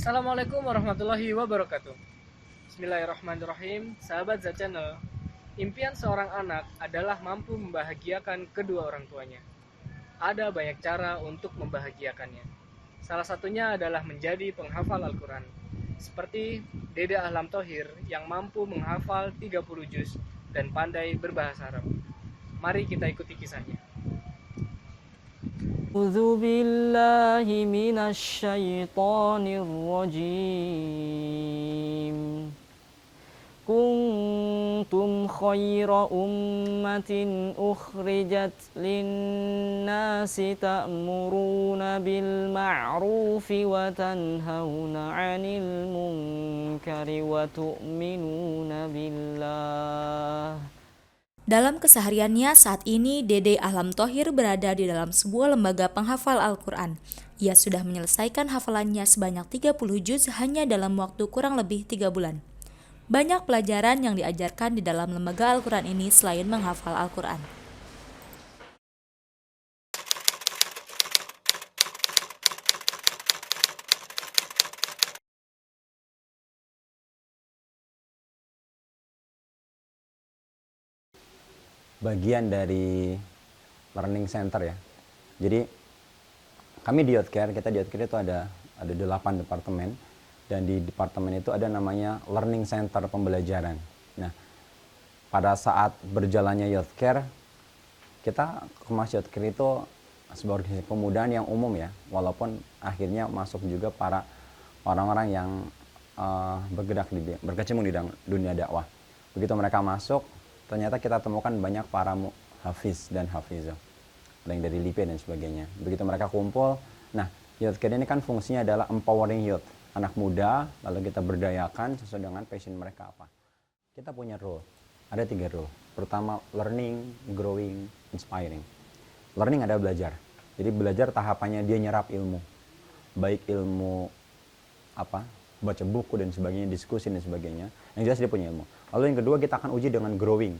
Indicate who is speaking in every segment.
Speaker 1: Assalamualaikum warahmatullahi wabarakatuh. Bismillahirrahmanirrahim. Sahabat Zacana, impian seorang anak adalah mampu membahagiakan kedua orang tuanya. Ada banyak cara untuk membahagiakannya. Salah satunya adalah menjadi penghafal Al-Quran. Seperti Dede Ahlam Tohir yang mampu menghafal 30 juz dan pandai berbahasa Arab. Mari kita ikuti kisahnya.
Speaker 2: أعوذ بالله من الشيطان الرجيم كنتم خير أمة أخرجت للناس تأمرون بالمعروف وتنهون عن المنكر وتؤمنون بالله.
Speaker 3: Dalam kesehariannya saat ini, Dede Ahlam Tohir berada di dalam sebuah lembaga penghafal Al-Quran. Ia sudah menyelesaikan hafalannya sebanyak 30 juz hanya dalam waktu kurang lebih 3 bulan. Banyak pelajaran yang diajarkan di dalam lembaga Al-Quran ini selain menghafal Al-Quran.
Speaker 4: Bagian dari learning center ya. Jadi kami di Youthcare, kita di Youthcare itu ada 8 departemen, dan di departemen itu ada namanya learning center pembelajaran. Nah, pada saat berjalannya Youthcare, kita Kemas Youthcare itu sebuah organisasi pemudaan yang umum ya, walaupun akhirnya masuk juga para orang-orang yang berkecimpung di dunia dakwah. Begitu mereka masuk, ternyata kita temukan banyak para hafiz dan hafizah, ada yang dari LIPI dan sebagainya. Begitu mereka kumpul, nah Youthcare ini kan fungsinya adalah empowering youth, anak muda, lalu kita berdayakan sesuai dengan passion mereka apa. Kita punya role, ada 3 role. Pertama, learning, growing, inspiring. Learning adalah belajar. Jadi belajar tahapannya dia nyerap ilmu, baik ilmu apa, baca buku dan sebagainya, diskusi dan sebagainya. Yang jelas dia punya ilmu. Lalu yang kedua, kita akan uji dengan growing.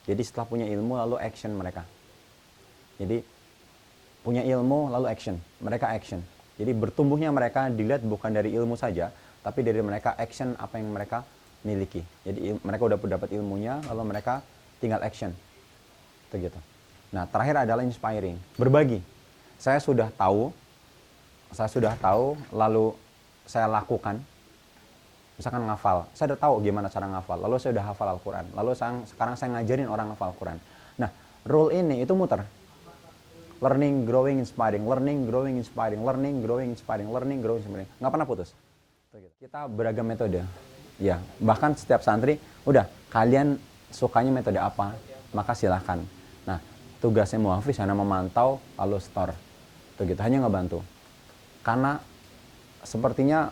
Speaker 4: Jadi setelah punya ilmu lalu action mereka. Jadi punya ilmu lalu action, mereka action. Jadi bertumbuhnya mereka dilihat bukan dari ilmu saja, tapi dari mereka action apa yang mereka miliki. Jadi mereka udah dapat ilmunya, lalu mereka tinggal action. Itu gitu. Nah, terakhir adalah inspiring, berbagi. Saya sudah tahu, lalu saya lakukan. Misalkan ngafal, saya udah tahu gimana cara ngafal, lalu saya udah hafal Al-Quran, lalu sekarang saya ngajarin orang ngafal Al-Quran. Nah, rule ini itu muter. Learning, growing, inspiring, learning, growing, inspiring, learning, growing, inspiring, learning, growing, inspiring. Nggak pernah putus. Kita beragam metode. Ya, bahkan setiap santri, udah, kalian sukanya metode apa, maka silahkan. Nah, tugasnya muhafiz hanya memantau, lalu store. Tuh gitu, hanya ngebantu. Karena sepertinya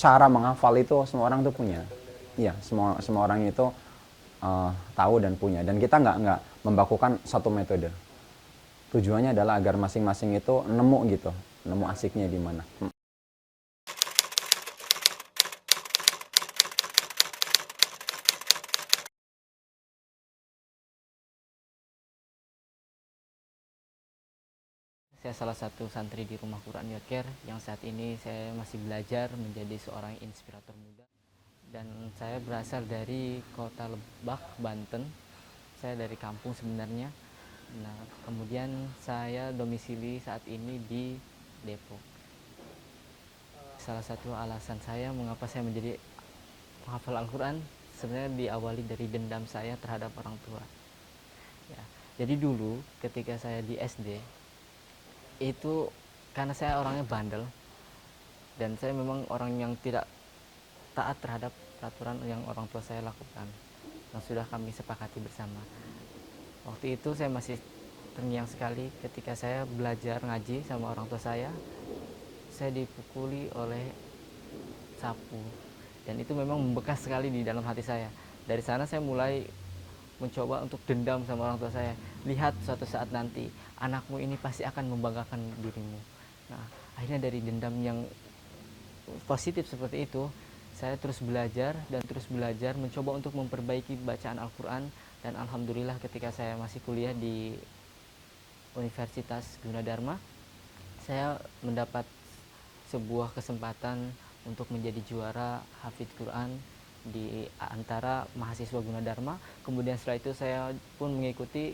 Speaker 4: cara menghafal itu semua orang tuh punya. Iya, semua orang itu tahu dan punya. Dan kita nggak membakukan satu metode. Tujuannya adalah agar masing-masing itu nemu gitu, nemu asiknya di mana.
Speaker 2: Saya salah satu santri di Rumah Quran Youthcare yang saat ini saya masih belajar menjadi seorang inspirator muda. Dan saya berasal dari kota Lebak, Banten. Saya dari kampung sebenarnya. Nah, kemudian saya domisili saat ini di Depok. Salah satu alasan saya mengapa saya menjadi penghafal Al-Quran sebenarnya diawali dari dendam saya terhadap orang tua. Ya, jadi dulu ketika saya di SD, itu karena saya orangnya bandel dan saya memang orang yang tidak taat terhadap peraturan yang orang tua saya lakukan yang sudah kami sepakati bersama. Waktu itu saya masih terngiang sekali ketika saya belajar ngaji sama orang tua saya dipukuli oleh sapu, dan itu memang membekas sekali di dalam hati saya. Dari sana saya mulai mencoba untuk dendam sama orang tua saya. Lihat suatu saat nanti anakmu ini pasti akan membanggakan dirimu. Nah, akhirnya dari dendam yang positif seperti itu, saya terus belajar dan terus belajar mencoba untuk memperbaiki bacaan Al-Quran. Dan alhamdulillah ketika saya masih kuliah di Universitas Gunadarma, saya mendapat sebuah kesempatan untuk menjadi juara hafidz Quran di antara mahasiswa Gunadarma. Kemudian setelah itu saya pun mengikuti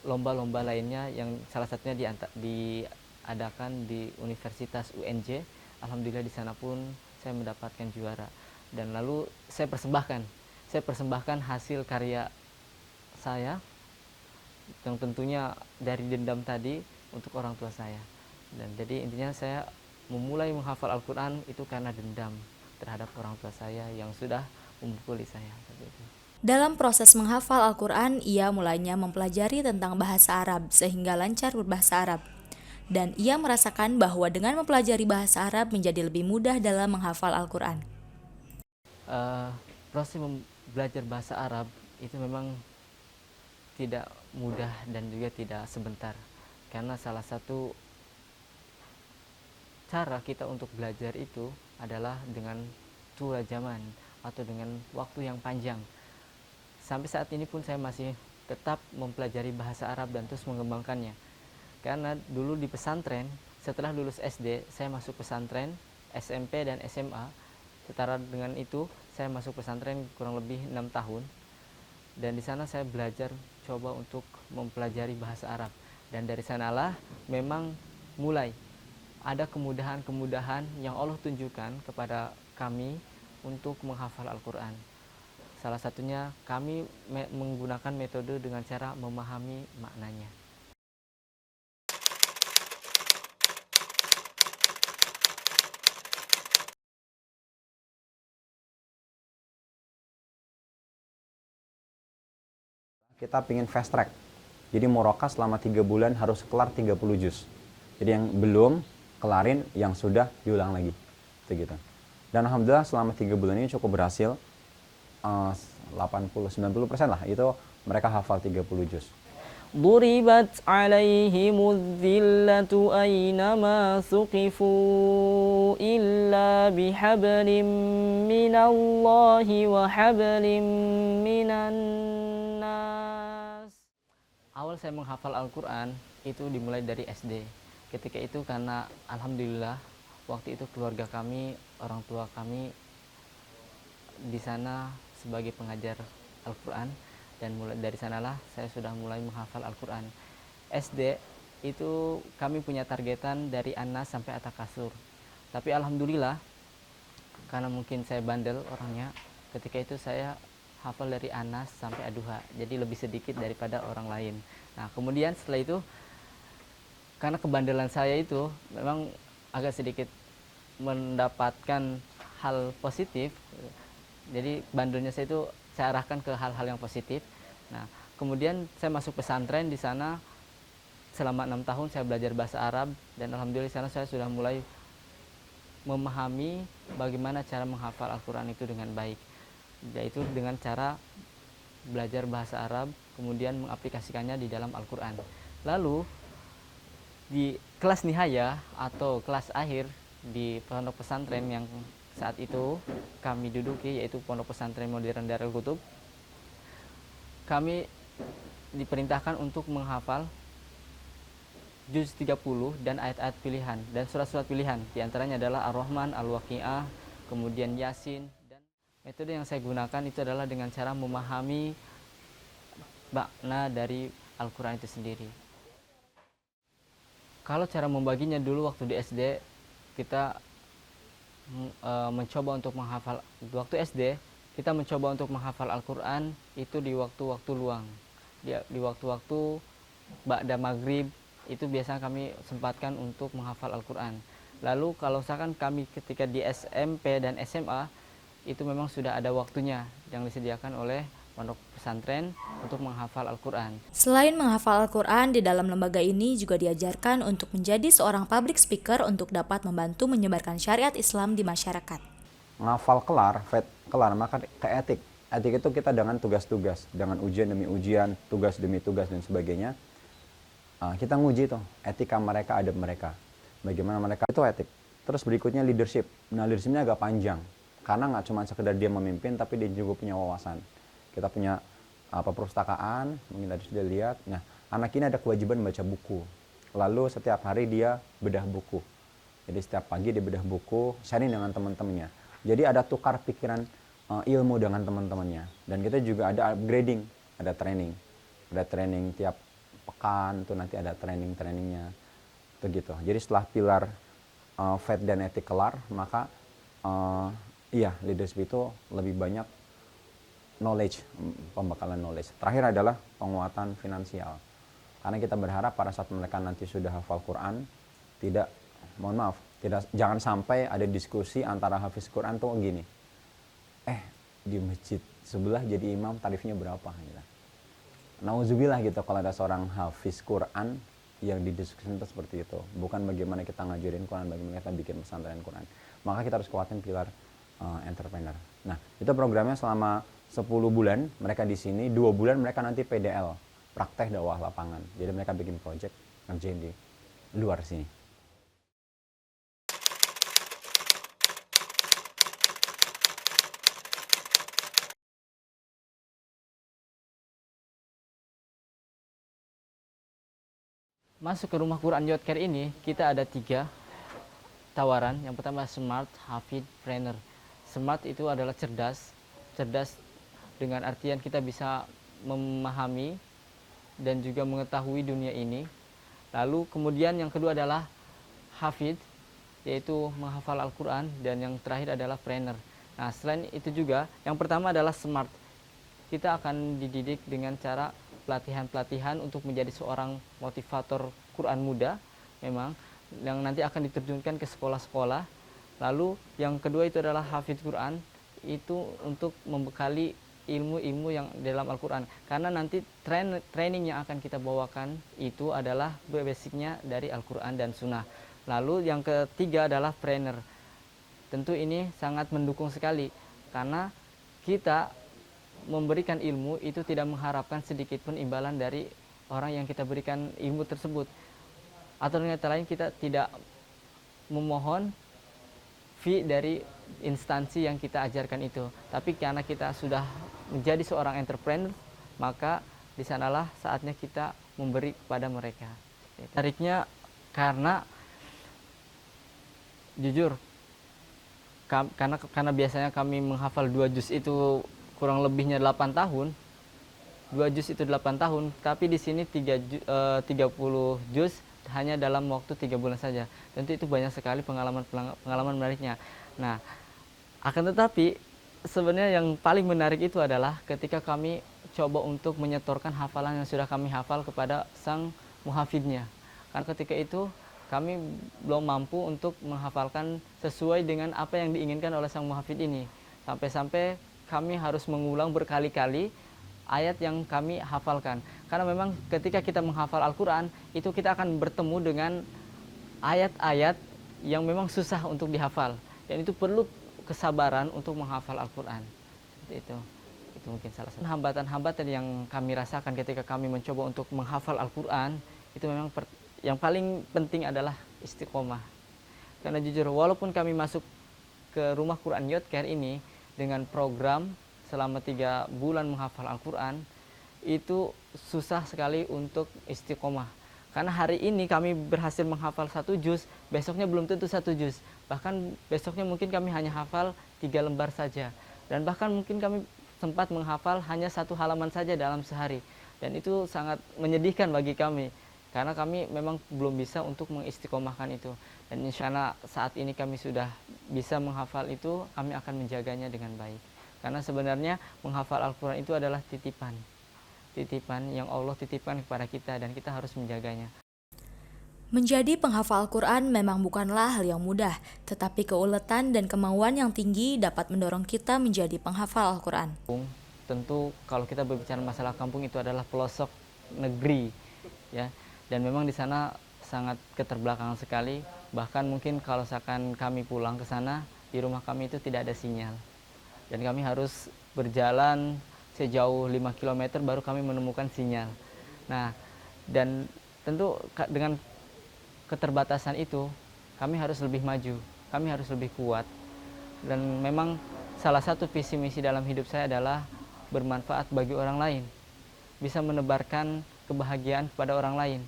Speaker 2: lomba-lomba lainnya yang salah satunya diadakan di Universitas UNJ. Alhamdulillah di sana pun saya mendapatkan juara. Dan lalu saya persembahkan hasil karya saya yang tentunya dari dendam tadi untuk orang tua saya. Dan jadi intinya saya memulai menghafal Al-Quran itu karena dendam terhadap orang tua saya yang sudah memukuli saya seperti itu.
Speaker 3: Dalam proses menghafal Al-Quran, ia mulainya mempelajari tentang bahasa Arab sehingga lancar berbahasa Arab. Dan ia merasakan bahwa dengan mempelajari bahasa Arab menjadi lebih mudah dalam menghafal Al-Quran.
Speaker 2: Proses belajar bahasa Arab itu memang tidak mudah dan juga tidak sebentar. Karena salah satu cara kita untuk belajar itu adalah dengan tulajaman atau dengan waktu yang panjang. Sampai saat ini pun saya masih tetap mempelajari bahasa Arab dan terus mengembangkannya. Karena dulu di pesantren, setelah lulus SD, saya masuk pesantren, SMP dan SMA. Setara dengan itu, saya masuk pesantren kurang lebih 6 tahun. Dan di sana saya belajar coba untuk mempelajari bahasa Arab. Dan dari sanalah memang mulai ada kemudahan-kemudahan yang Allah tunjukkan kepada kami untuk menghafal Al-Quran. Salah satunya kami menggunakan metode dengan cara memahami maknanya.
Speaker 4: Kita pingin fast track. Jadi muroka selama 3 bulan harus kelar 30 juz. Jadi yang belum kelarin, yang sudah diulang lagi. Itu gitu. Dan alhamdulillah selama 3 bulan ini cukup berhasil. 80-90% lah itu mereka hafal 30 juz.
Speaker 2: ضربت عليهم الذلة أينما ثقفوا إلا بحبل من الله وحبل من الناس. Awal saya menghafal Al-Quran itu dimulai dari SD. Ketika itu karena alhamdulillah waktu itu keluarga kami, orang tua kami di sana sebagai pengajar Al-Quran. Dan mulai dari sanalah saya sudah mulai menghafal Al-Quran. SD itu kami punya targetan dari An-Nas sampai At-Takasur. Tapi alhamdulillah karena mungkin saya bandel orangnya, ketika itu saya hafal dari An-Nas sampai Ad-Duha. Jadi lebih sedikit daripada orang lain. Nah kemudian setelah itu karena kebandelan saya itu memang agak sedikit mendapatkan hal positif. Jadi bandelnya saya itu saya arahkan ke hal-hal yang positif. Nah, kemudian saya masuk pesantren di sana selama 6 tahun saya belajar bahasa Arab dan alhamdulillah di sana saya sudah mulai memahami bagaimana cara menghafal Al-Quran itu dengan baik. Yaitu dengan cara belajar bahasa Arab kemudian mengaplikasikannya di dalam Al-Quran. Lalu di kelas nihaya atau kelas akhir di pondok pesantren yang saat itu kami duduki, yaitu Pondok Pesantren Modern Darul Qutub, kami diperintahkan untuk menghafal juz 30 dan ayat-ayat pilihan dan surat-surat pilihan. Di antaranya adalah Ar-Rahman, Al-Waqi'ah, kemudian Yasin. Dan metode yang saya gunakan itu adalah dengan cara memahami makna dari Al-Quran itu sendiri. Kalau cara membaginya dulu waktu di SD, kita mencoba untuk menghafal. Waktu SD kita mencoba untuk menghafal Al-Quran itu di waktu-waktu luang, di waktu-waktu ba'da maghrib itu biasanya kami sempatkan untuk menghafal Al-Quran. Lalu kalau misalkan kami ketika di SMP dan SMA itu memang sudah ada waktunya yang disediakan oleh pondok pesantren untuk menghafal Al-Quran.
Speaker 3: Selain menghafal Al-Quran, di dalam lembaga ini juga diajarkan untuk menjadi seorang public speaker untuk dapat membantu menyebarkan syariat Islam di masyarakat.
Speaker 4: Ngafal kelar maka ke etik. Etik itu kita dengan tugas-tugas, dengan ujian demi ujian, tugas demi tugas dan sebagainya. Kita nguji tuh etika mereka, adab mereka. Bagaimana mereka itu etik. Terus berikutnya leadership. Nah leadershipnya agak panjang karena nggak cuma sekedar dia memimpin, tapi dia juga punya wawasan. Kita punya perpustakaan, mungkin tadi sudah lihat. Nah, anak ini ada kewajiban baca buku. Lalu setiap hari dia bedah buku. Jadi setiap pagi dia bedah buku, sharing dengan teman-temannya. Jadi ada tukar pikiran ilmu dengan teman-temannya. Dan kita juga ada upgrading, ada training. Ada training tiap pekan, tuh nanti ada training-trainingnya. Tuh gitu. Jadi setelah pilar faith dan etik kelar, maka iya, leadership itu lebih banyak knowledge, pembekalan knowledge. Terakhir adalah penguatan finansial. Karena kita berharap pada saat mereka nanti sudah hafal Quran, jangan sampai ada diskusi antara hafiz Quran tuh gini. Di masjid sebelah jadi imam tarifnya berapa gitu. Nauzubillah gitu kalau ada seorang hafiz Quran yang didiskusikan itu seperti itu. Bukan bagaimana kita ngajarin Quran, bagaimana kita bikin pesantren Quran. Maka kita harus kuatin pilar entrepreneur. Nah, itu programnya selama 10 bulan mereka di sini, 2 bulan mereka nanti PDL, praktek dakwah lapangan. Jadi mereka bikin project ngerjain di luar sini.
Speaker 2: Masuk ke rumah Quran Youth Care ini, kita ada 3 tawaran. Yang pertama Smart Hafid Trainer. Smart itu adalah cerdas. Cerdas dengan artian kita bisa memahami dan juga mengetahui dunia ini. Lalu kemudian yang kedua adalah Hafid, yaitu menghafal Al-Quran. Dan yang terakhir adalah Trainer. Nah, selain itu juga, yang pertama adalah Smart. Kita akan dididik dengan cara pelatihan-pelatihan untuk menjadi seorang motivator Quran muda, memang yang nanti akan diterjunkan ke sekolah-sekolah. Lalu yang kedua itu adalah hafidz Quran, itu untuk membekali ilmu-ilmu yang dalam Al-Quran, karena nanti training yang akan kita bawakan itu adalah basicnya dari Al-Quran dan Sunnah. Lalu yang ketiga adalah trainer. Tentu ini sangat mendukung sekali, karena kita memberikan ilmu itu tidak mengharapkan sedikit pun imbalan dari orang yang kita berikan ilmu tersebut. Atau dengan kata lain, kita tidak memohon fee dari instansi yang kita ajarkan itu. Tapi karena kita sudah menjadi seorang entrepreneur, maka di sanalah saatnya kita memberi kepada mereka. Tariknya karena jujur, karena biasanya kami menghafal 2 juz itu kurang lebihnya 8 tahun. 2 juz itu 8 tahun, tapi di sini 30 juz hanya dalam waktu 3 bulan saja. Tentu itu banyak sekali pengalaman menariknya. Nah, akan tetapi sebenarnya yang paling menarik itu adalah ketika kami coba untuk menyetorkan hafalan yang sudah kami hafal kepada sang muhafidnya. Karena ketika itu kami belum mampu untuk menghafalkan sesuai dengan apa yang diinginkan oleh sang muhafid ini. Sampai-sampai kami harus mengulang berkali-kali ayat yang kami hafalkan. Karena memang ketika kita menghafal Al-Quran, itu kita akan bertemu dengan ayat-ayat yang memang susah untuk dihafal. Dan itu perlu kesabaran untuk menghafal Al-Quran. Itu mungkin salah satu hambatan-hambatan yang kami rasakan ketika kami mencoba untuk menghafal Al-Quran. Itu memang yang paling penting adalah istiqomah. Karena jujur, walaupun kami masuk ke rumah Quran Youth Care ini dengan program selama 3 bulan menghafal Al-Quran, itu susah sekali untuk istiqomah. Karena hari ini kami berhasil menghafal 1 juz, besoknya belum tentu 1 juz. Bahkan besoknya mungkin kami hanya hafal 3 lembar saja. Dan bahkan mungkin kami sempat menghafal hanya 1 halaman saja dalam sehari. Dan itu sangat menyedihkan bagi kami. Karena kami memang belum bisa untuk mengistiqomahkan itu. Dan insya Allah saat ini kami sudah bisa menghafal itu, kami akan menjaganya dengan baik. Karena sebenarnya menghafal Al-Quran itu adalah titipan. Titipan yang Allah titipkan kepada kita dan kita harus menjaganya.
Speaker 3: Menjadi penghafal Al-Quran memang bukanlah hal yang mudah, tetapi keuletan dan kemauan yang tinggi dapat mendorong kita menjadi penghafal Al-Quran.
Speaker 2: Tentu kalau kita berbicara masalah kampung itu adalah pelosok negeri, ya. Dan memang di sana sangat keterbelakangan sekali. Bahkan mungkin kalau misalkan kami pulang ke sana, di rumah kami itu tidak ada sinyal. Dan kami harus berjalan sejauh 5 km baru kami menemukan sinyal. Nah, dan tentu dengan keterbatasan itu, kami harus lebih maju, kami harus lebih kuat. Dan memang salah satu visi misi dalam hidup saya adalah bermanfaat bagi orang lain. Bisa menebarkan kebahagiaan kepada orang lain.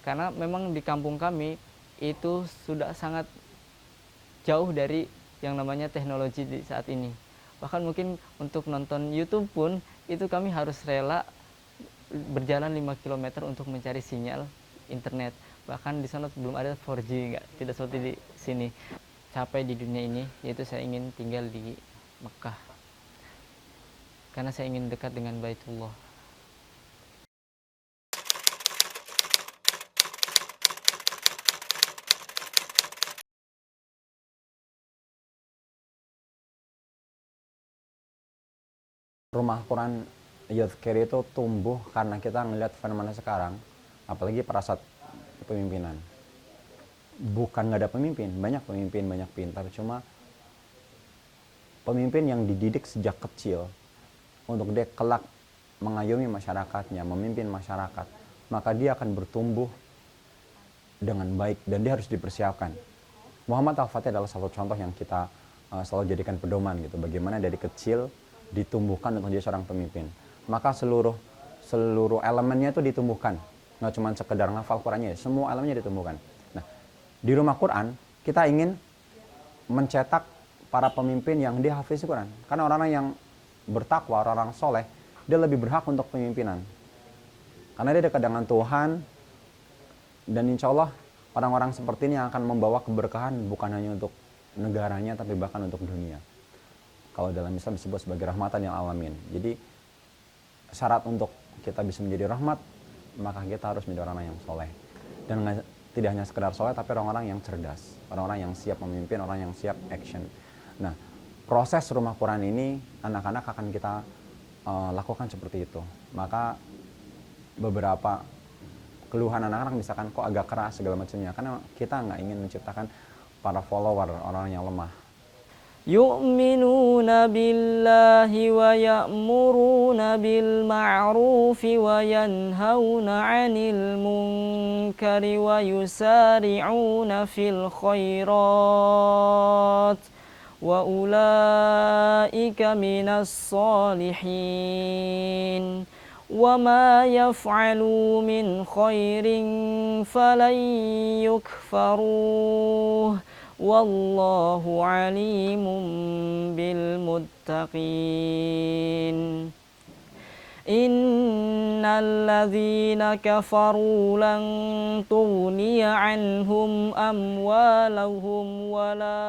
Speaker 2: Karena memang di kampung kami itu sudah sangat jauh dari yang namanya teknologi di saat ini. Bahkan mungkin untuk nonton YouTube pun itu kami harus rela berjalan 5 kilometer untuk mencari sinyal internet. Bahkan di sana belum ada 4G, tidak seperti di sini. Capai di dunia ini, yaitu saya ingin tinggal di Mekah. Karena saya ingin dekat dengan Baitullah.
Speaker 4: Rumah Quran Youth Care itu tumbuh karena kita ngelihat fenomena sekarang, apalagi pada saat kepemimpinan. Bukan nggak ada pemimpin, banyak pintar, cuma pemimpin yang dididik sejak kecil untuk dia kelak mengayomi masyarakatnya, memimpin masyarakat, maka dia akan bertumbuh dengan baik dan dia harus dipersiapkan. Muhammad Al-Fatih adalah satu contoh yang kita selalu jadikan pedoman gitu, bagaimana dari kecil ditumbuhkan untuk jadi seorang pemimpin. Maka seluruh elemennya itu ditumbuhkan, nggak cuma sekedar ngafal Qurannya, semua elemennya ditumbuhkan. Nah, di rumah Quran kita ingin mencetak para pemimpin yang dia hafiz Quran, karena orang-orang yang bertakwa, orang-orang soleh, dia lebih berhak untuk pemimpinan, karena dia dekat dengan Tuhan, dan insya Allah orang-orang seperti ini yang akan membawa keberkahan bukan hanya untuk negaranya, tapi bahkan untuk dunia. Kalau dalam Islam disebut sebagai rahmatan lil alamin. Jadi syarat untuk kita bisa menjadi rahmat, maka kita harus menjadi orang yang soleh. Dan tidak hanya sekedar soleh, tapi orang-orang yang cerdas, orang-orang yang siap memimpin, orang yang siap action. Nah, proses rumah Quran ini anak-anak akan kita lakukan seperti itu. Maka beberapa keluhan anak-anak misalkan kok agak keras segala macamnya, karena kita nggak ingin menciptakan para follower, orang yang lemah.
Speaker 2: يؤمنون بالله ويأمرون بالمعروف وينهون عن المنكر ويسارعون في الخيرات وأولئك من الصالحين وما يفعلوا من خير فلن يكفروه والله عليم بالمتقين إن الذين كفروا لن تغني عنهم أموالهم ولا